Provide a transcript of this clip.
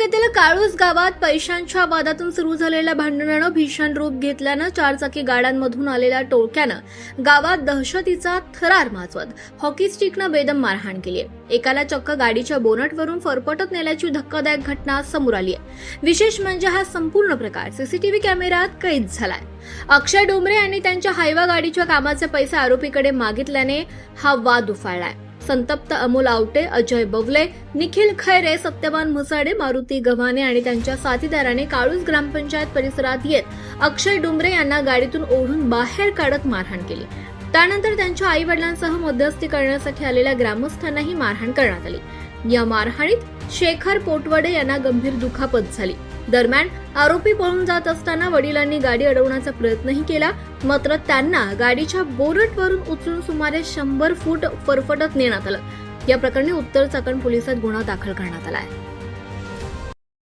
तालुक्यातील काळूस गावात पैशांच्या वादातून सुरू झालेल्या भांडणानं भीषण रूप घेतल्यानं चारचाकी गाड्यांमधून आलेल्या टोळक्यानं गावात दहशतीचा थरार माजवत हॉकी स्टिकनं बेदम मारहाण केली आहे। एकाला चक्क गाडीच्या बोनटवरून फरफटत नेल्याची धक्कादायक घटना समोर आली आहे। विशेष म्हणजे हा संपूर्ण प्रकार सीसीटीव्ही कॅमेऱ्यात कैद झालाय। अक्षय डोंबरे यांनी त्यांच्या हायवा गाडीच्या कामाचे पैसे आरोपीकडे मागितल्याने हा वाद उफाळलाय। संतप्त अमोल आवटे, अजय बवले, निखिल खैरे, सत्यवान मुसाडे, मारुती गव्हाणे आणि त्यांच्या साथीदाराने काळूस ग्रामपंचायत परिसरात येत अक्षय डोंबरे यांना गाडीतून ओढून बाहेर काढत मारहाण केली। त्यानंतर त्यांच्या आई वडिलांसह मध्यस्थी करण्यासाठी आलेल्या ग्रामस्थांनाही मारहाण करण्यात आली। या मारहाणीत शेखर पोटवडे यांना गंभीर दुखापत झाली। दरम्यान आरोपी पळून जात असताना वडिलांनी गाडी अडवण्याचा प्रयत्नही केला, मात्र त्यांना गाडीच्या बोनटवरून उचलून सुमारे 100 फूट फरफटत नेण्यात आलं। या प्रकरणी उत्तर चाकण पोलिसात गुन्हा दाखल करण्यात आला आहे।